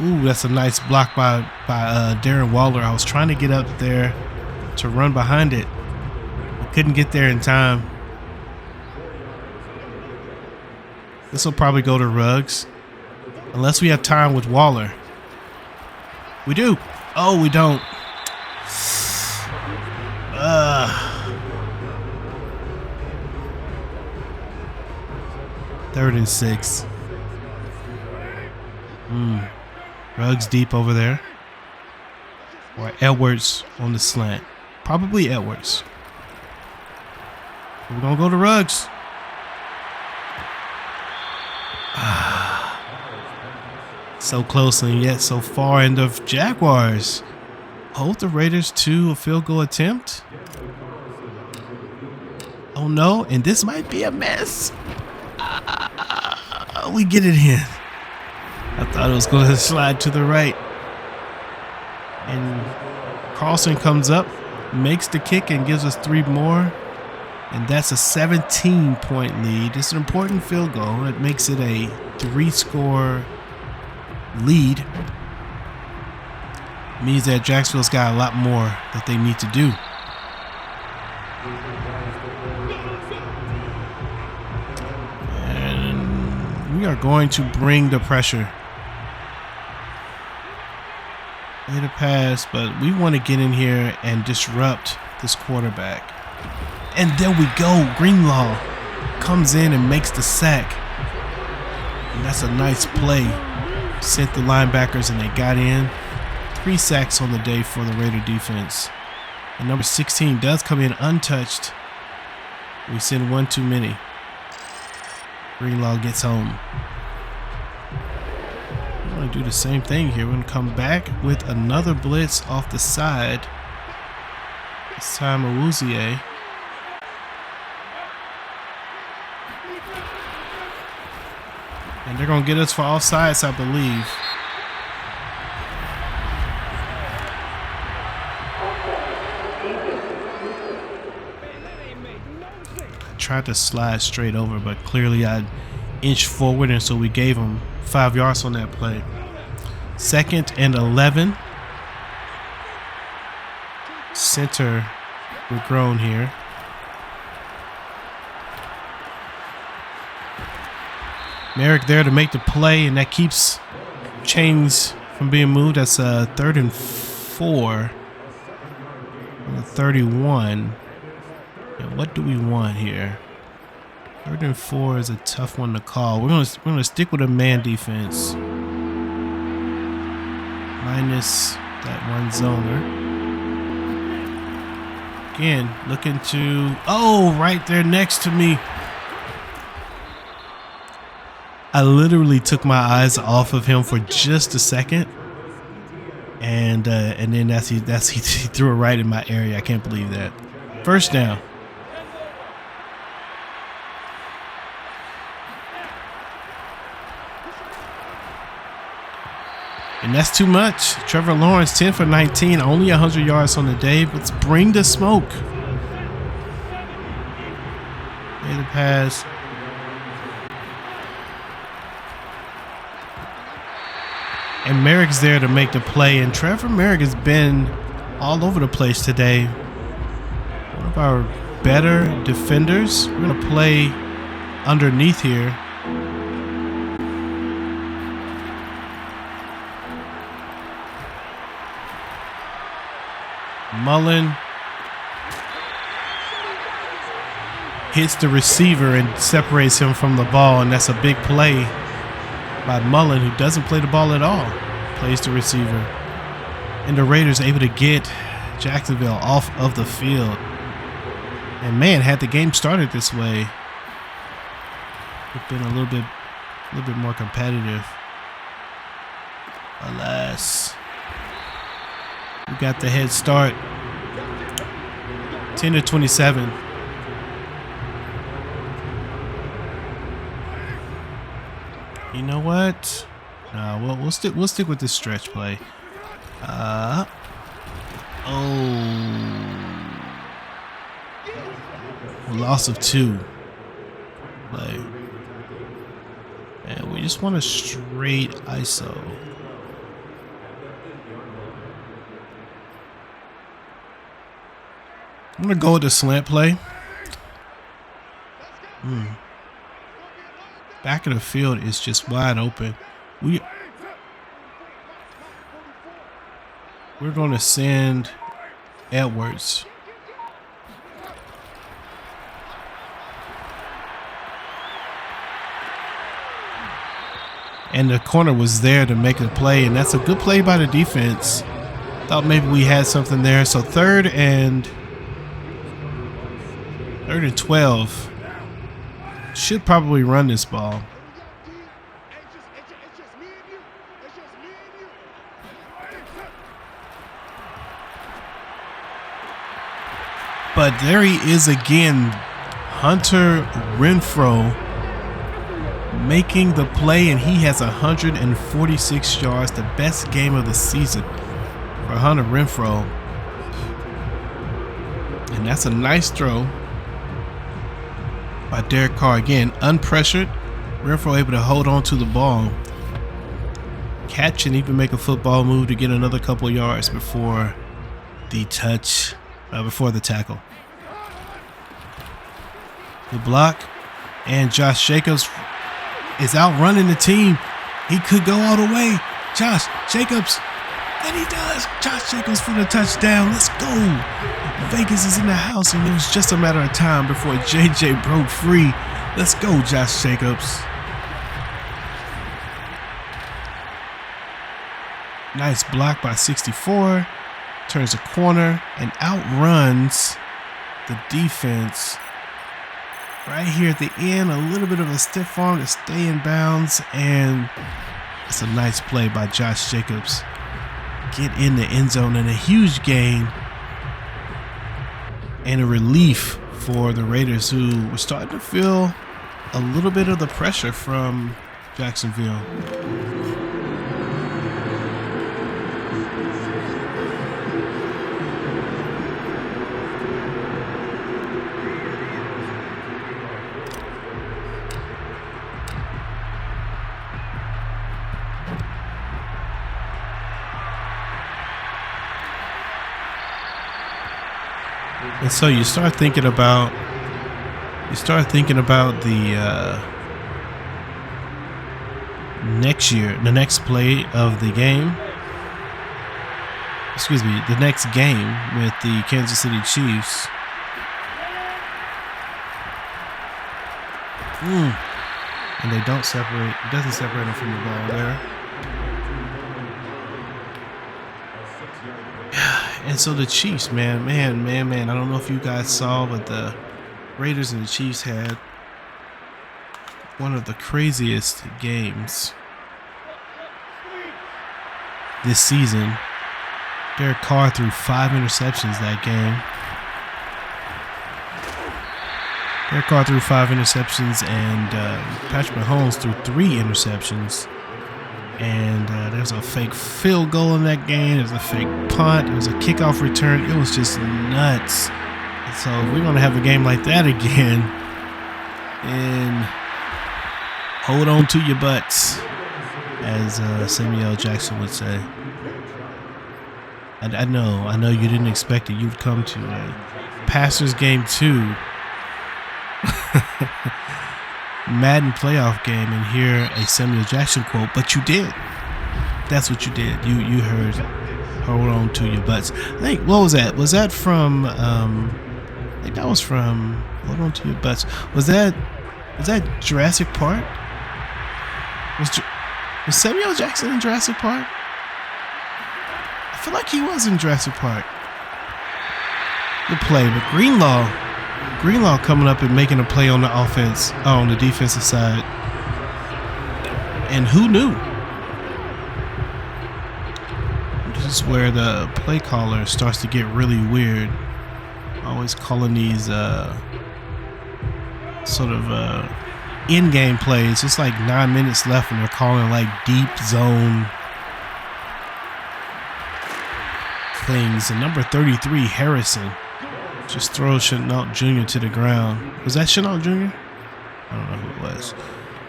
Speaker 1: Ooh, that's a nice block by Darren Waller. I was trying to get up there to run behind it. I couldn't get there in time. This will probably go to Ruggs. Unless we have time with Waller. We do. Oh, we don't. 3rd and 6. Ruggs deep over there. Or Edwards on the slant. Probably Edwards. We're going to go to Ruggs. So close and yet so far. And the Jaguars hold the Raiders to a field goal attempt. Oh no, and this might be a mess. We get it in. I thought it was going to slide to the right. And Carlson comes up, makes the kick, and gives us 3 more. And that's a 17-point lead. It's an important field goal. It makes it a 3-score lead. It means that Jacksonville's got a lot more that they need to do. And we are going to bring the pressure. Way to pass, but we want to get in here and disrupt this quarterback. And there we go. Greenlaw comes in and makes the sack. And that's a nice play. Sent the linebackers and they got in. 3 sacks on the day for the Raider defense. And number 16 does come in untouched. We send 1 too many. Greenlaw gets home. We're going to do the same thing here. We're going to come back with another blitz off the side. This time Awuzie. And they're going to get us for offsides, I believe. I tried to slide straight over, but clearly I inched forward, and so we gave them 5 yards on that play. 2nd and 11. Center, we're grown here. Merrick there to make the play, and that keeps chains from being moved. That's 3rd and 4. And 31. And what do we want here? 3rd and 4 is a tough one to call. We're gonna stick with a man defense. Minus that one zoner. Again, looking to right there next to me. I literally took my eyes off of him for just a second, and then that's he threw it right in my area. I can't believe that. First down. And that's too much. Trevor Lawrence, 10 for 19, only 100 yards on the day. Let's bring the smoke. And the pass. And Merrick's there to make the play. And Trevor Merrick has been all over the place today. One of our better defenders. We're going to play underneath here. Mullen hits the receiver and separates him from the ball, and that's a big play by Mullen, who doesn't play the ball at all. Plays the receiver. And the Raiders able to get Jacksonville off of the field. And man, had the game started this way, it's been a little bit more competitive. Alas, we got the head start. 10-27. You know what? We'll stick with this stretch play. Loss of 2 play. And we just want a straight ISO. I'm gonna go with the slant play. Back of the field is just wide open. We're going to send Edwards. And the corner was there to make a play, and that's a good play by the defense. Thought maybe we had something there. So third and 12. Should probably run this ball. But there he is again, Hunter Renfrow making the play, and he has 146 yards, the best game of the season for Hunter Renfrow. And that's a nice throw by Derek Carr. Again, unpressured. Renfrow able to hold on to the ball, catch, and even make a football move to get another couple yards before the before the tackle. The block, and Josh Jacobs is outrunning the team. He could go all the way. Josh Jacobs, and he does. Josh Jacobs for the touchdown. Let's go. Vegas is in the house, and it was just a matter of time before JJ broke free. Let's go, Josh Jacobs. Nice block by 64. Turns a corner and outruns the defense. Right here at the end, a little bit of a stiff arm to stay in bounds, and it's a nice play by Josh Jacobs. Get in the end zone, and a huge gain and a relief for the Raiders, who were starting to feel a little bit of the pressure from Jacksonville. And so you start thinking about the the next play of the game. Excuse me, the next game with the Kansas City Chiefs. And they don't separate. It doesn't separate them from the ball there. And so the Chiefs, man. I don't know if you guys saw, but the Raiders and the Chiefs had one of the craziest games this season. Derek Carr threw 5 interceptions that game. Derek Carr threw 5 interceptions, and Patrick Mahomes threw 3 interceptions. And there's a fake field goal in that game. There's a fake punt. There was a kickoff return. It was just nuts. And so if we're going to have a game like that again, And hold on to your butts, as Samuel Jackson would say. I know you didn't expect it. You'd come to a Pastors game 2, Madden playoff game, and hear a Samuel Jackson quote, but you did. That's what you did. You heard hold on to your butts. I think, what was that? Was that from, I think that was from Hold On To Your Butts. Was that Jurassic Park? Was Samuel Jackson in Jurassic Park? I feel like he was in Jurassic Park. Good play, but Greenlaw coming up and making a play on the offense, on the defensive side. And who knew? This is where the play caller starts to get really weird. Always calling these sort of in-game plays. It's like 9 minutes left and they're calling like deep zone things. And number 33, Harrison, just throws Chenault Jr. to the ground. Was that Chenault Jr.? I don't know who it was.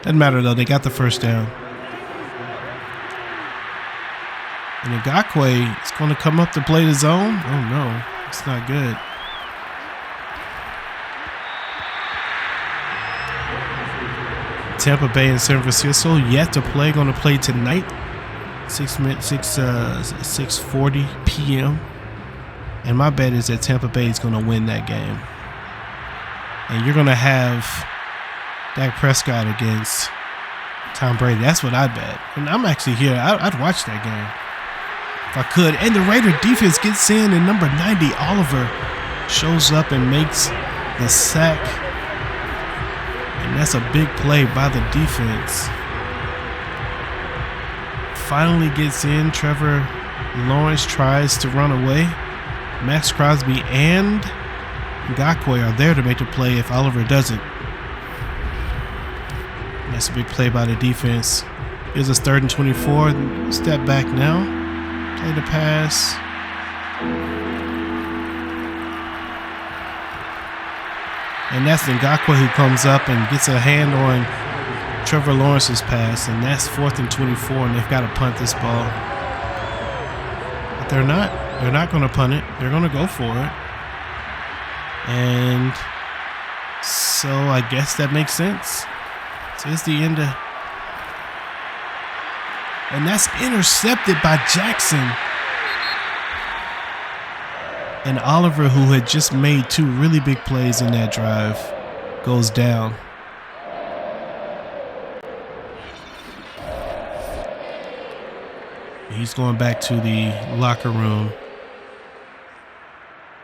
Speaker 1: Doesn't matter though, they got the first down. And Ngakwe is going to come up to play the zone. Oh no, it's not good. Tampa Bay and San Francisco yet to play. Going to play tonight, 6:40 p.m. And my bet is that Tampa Bay is going to win that game. And you're going to have Dak Prescott against Tom Brady. That's what I'd bet. And I'm actually here. I'd watch that game if I could. And the Raider defense gets in, and number 90, Oliver, shows up and makes the sack. And that's a big play by the defense. Finally gets in. Trevor Lawrence tries to run away. Max Crosby and Ngakwe are there to make the play if Oliver doesn't. And that's a big play by the defense. Here's a 3rd and 24. Step back now. Play the pass. And that's Ngakwe who comes up and gets a hand on Trevor Lawrence's pass. And that's 4th and 24, and they've got to punt this ball. But they're not. They're not going to punt it. They're going to go for it. And so I guess that makes sense. So it's the end of... And that's intercepted by Jackson. And Oliver, who had just made 2 really big plays in that drive, goes down. He's going back to the locker room.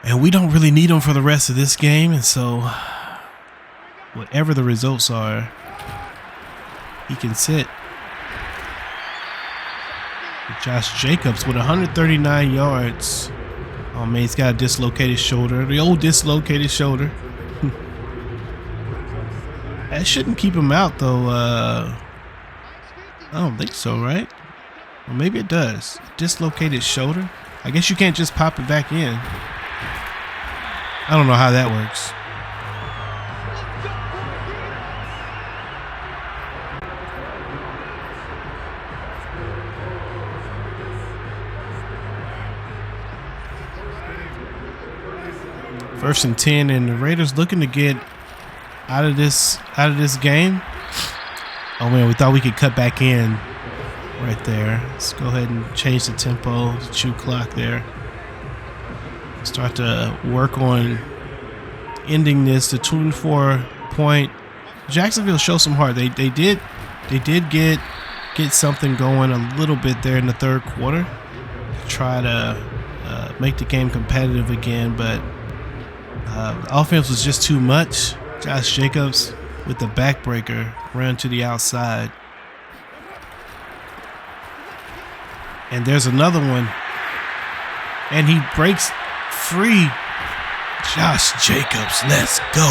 Speaker 1: And we don't really need him for the rest of this game. And so, whatever the results are, he can sit. Josh Jacobs with 139 yards. Oh man, he's got a dislocated shoulder. The old dislocated shoulder. That shouldn't keep him out though. I don't think so, right? Well, maybe it does. Dislocated shoulder. I guess you can't just pop it back in. I don't know how that works. First and 10, and the Raiders looking to get out of this game. Oh man, we thought we could cut back in right there. Let's go ahead and change the tempo, the chew clock there. Start to work on ending this. The 24-point. Jacksonville showed some heart. They did get something going a little bit there in the 3rd quarter to try to make the game competitive again, but the offense was just too much. Josh Jacobs with the backbreaker ran to the outside. And there's another one. And he breaks free. Josh Jacobs, let's go.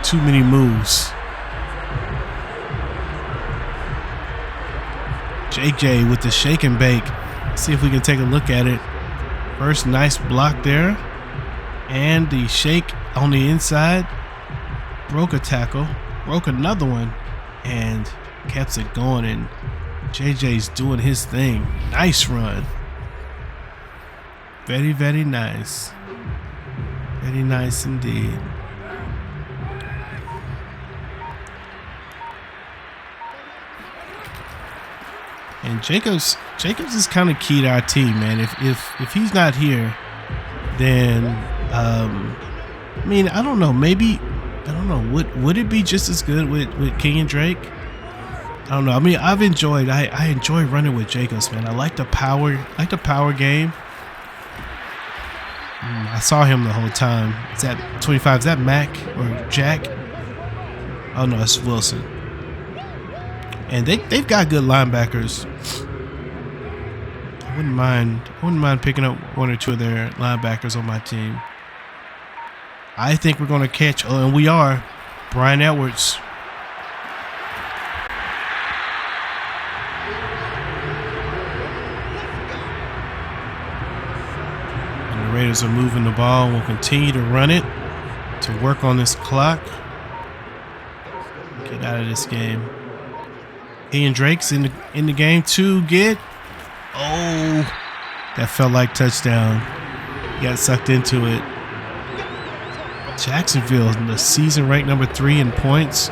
Speaker 1: Too many moves. JJ with the shake and bake. See if we can take a look at it. First nice block there. And the shake on the inside. broke a tackle, broke another one, and kept it going. And JJ's doing his thing. Nice run. Very, very nice. Very nice indeed. And Jacobs is kind of key to our team, man. If he's not here, then I mean, I don't know. Maybe I don't know. Would it be just as good with Kenyon Drake? I don't know. I mean, I enjoy running with Jacobs, man. I like the power game. I saw him the whole time. Is that 25? Is that Mac or Jack? Oh no, it's Wilson. And they've got good linebackers. I wouldn't mind picking up one or two of their linebackers on my team. I think we're going to catch, and we are, Brian Edwards. And the Raiders are moving the ball, and we'll continue to run it to work on this clock. Get out of this game. Ian Drake's in the game to get. Oh, that felt like touchdown. He got sucked into it. Jacksonville in the season ranked number 3 in points,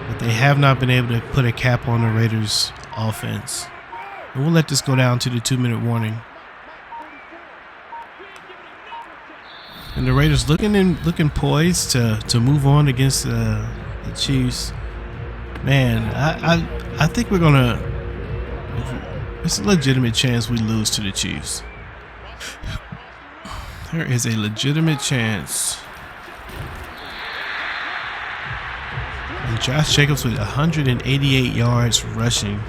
Speaker 1: but they have not been able to put a cap on the Raiders' offense. And we'll let this go down to the 2-minute warning. And the Raiders looking poised to move on against the Chiefs. Man, I think we're gonna. It's a legitimate chance we lose to the Chiefs. There is a legitimate chance. And Josh Jacobs with 188 yards rushing.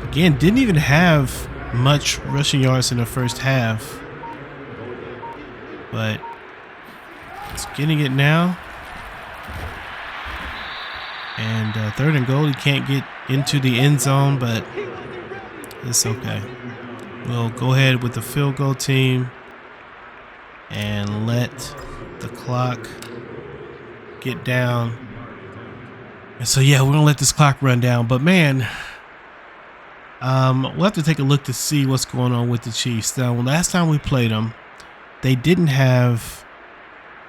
Speaker 1: Again, didn't even have much rushing yards in the first half, but it's getting it now. And 3rd and goal, he can't get into the end zone, but it's okay. We'll go ahead with the field goal team and let the clock get down. And so, yeah, we're going to let this clock run down. But, man, we'll have to take a look to see what's going on with the Chiefs. Now, last time we played them, they didn't have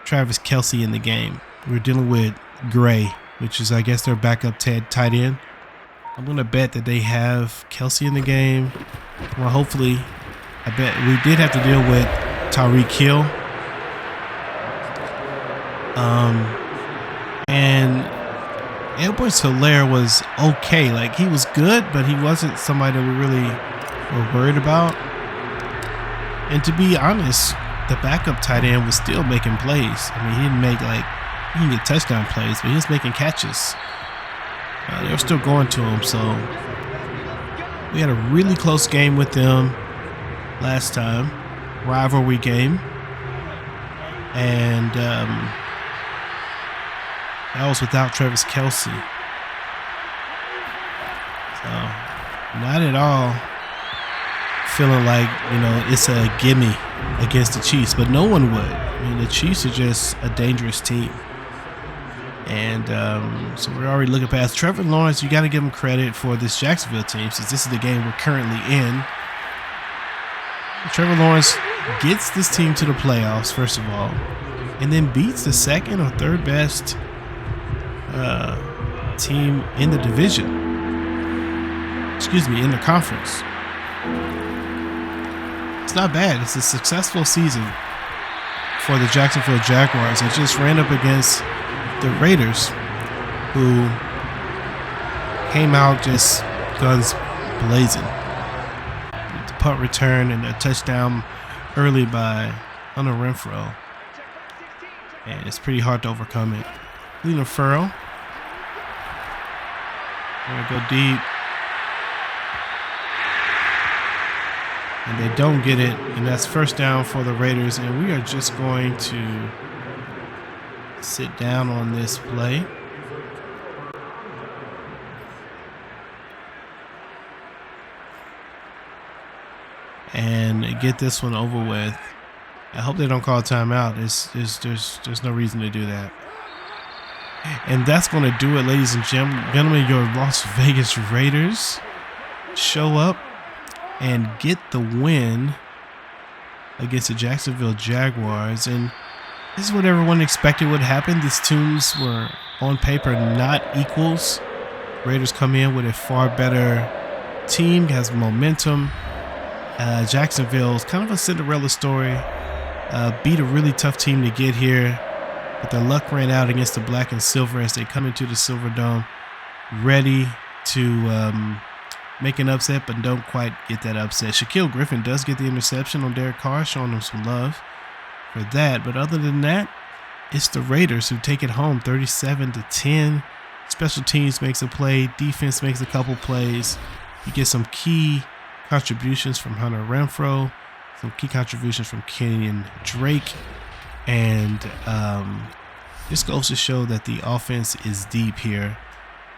Speaker 1: Travis Kelce in the game. We were dealing with Gray, which is, I guess, their backup tight end. I'm going to bet that they have Kelce in the game. Well, hopefully. I bet we did have to deal with Tyreek Hill. And Edwards-Helaire was okay. Like, he was good, but he wasn't somebody that we really were worried about. And to be honest, the backup tight end was still making plays. I mean, he didn't make, like, he didn't get touchdown plays, but he was making catches. They were still going to him, so we had a really close game with them last time, rivalry game, and that was without Travis Kelce. So not at all feeling like, you know, it's a gimme against the Chiefs, but no one would. I mean, the Chiefs are just a dangerous team. And so we're already looking past Trevor Lawrence. You got to give him credit for this Jacksonville team, since this is the game we're currently in. Trevor Lawrence gets this team to the playoffs, first of all, and then beats the 2nd or 3rd best team in the division. Excuse me, in the conference. It's not bad. It's a successful season for the Jacksonville Jaguars. They just ran up against the Raiders, who came out just guns blazing. The punt return and a touchdown early by Hunter Renfrow. And it's pretty hard to overcome it. Leland Furrow. Gonna go deep. And they don't get it. And that's first down for the Raiders. And we are just going to sit down on this play. And get this one over with. I hope they don't call timeout. There's no reason to do that. And that's going to do it, ladies and gentlemen. Your Las Vegas Raiders show up and get the win against the Jacksonville Jaguars. And this is what everyone expected would happen. These teams were on paper not equals. Raiders come in with a far better team, has momentum. Jacksonville's kind of a Cinderella story. Beat a really tough team to get here, but their luck ran out against the black and silver as they come into the Silver Dome ready to make an upset, but don't quite get that upset. Shaquille Griffin does get the interception on Derek Carr, showing them some love for that. But other than that, it's the Raiders who take it home 37-10. Special teams makes a play. Defense makes a couple plays. You get some key contributions from Hunter Renfrow, some key contributions from Kenyon Drake. And this goes to show that the offense is deep here.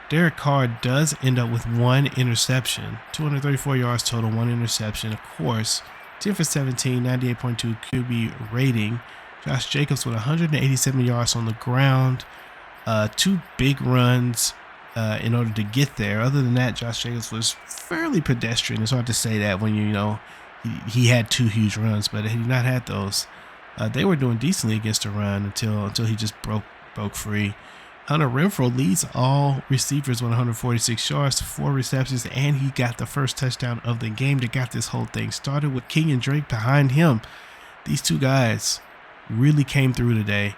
Speaker 1: Derek Carr does end up with one interception, 234 yards total, one interception. Of course, 10 for 17, 98.2 QB rating. Josh Jacobs with 187 yards on the ground, two big runs in order to get there. Other than that, Josh Jacobs was fairly pedestrian. It's hard to say that when he had two huge runs, but had he not had those, they were doing decently against the run until he just broke free. Hunter Renfrow leads all receivers with 146 yards, 4 receptions, and he got the first touchdown of the game that got this whole thing started with Kenyon Drake behind him. These two guys really came through today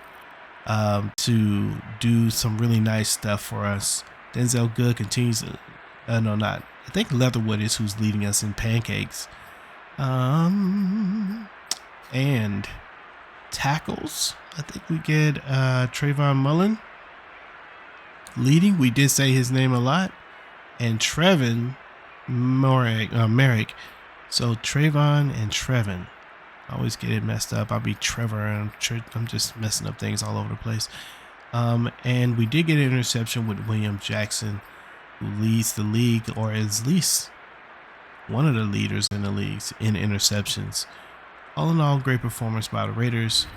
Speaker 1: to do some really nice stuff for us. Denzel Good continues I think Leatherwood is who's leading us in pancakes. And tackles, I think we get Trayvon Mullen leading. We did say his name a lot. And Trevin Merrick. So Trayvon and Trevin. I always get it messed up. I'll be Trevor and I'm just messing up things all over the place. And we did get an interception with William Jackson, who leads the league, or is at least one of the leaders in the leagues in interceptions. All in all, great performance by the Raiders.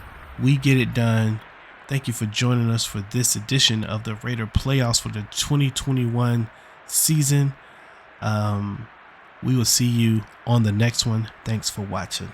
Speaker 1: We get it done. Thank you for joining us for this edition of the Raider Playoffs for the 2021 season. We will see you on the next one. Thanks for watching.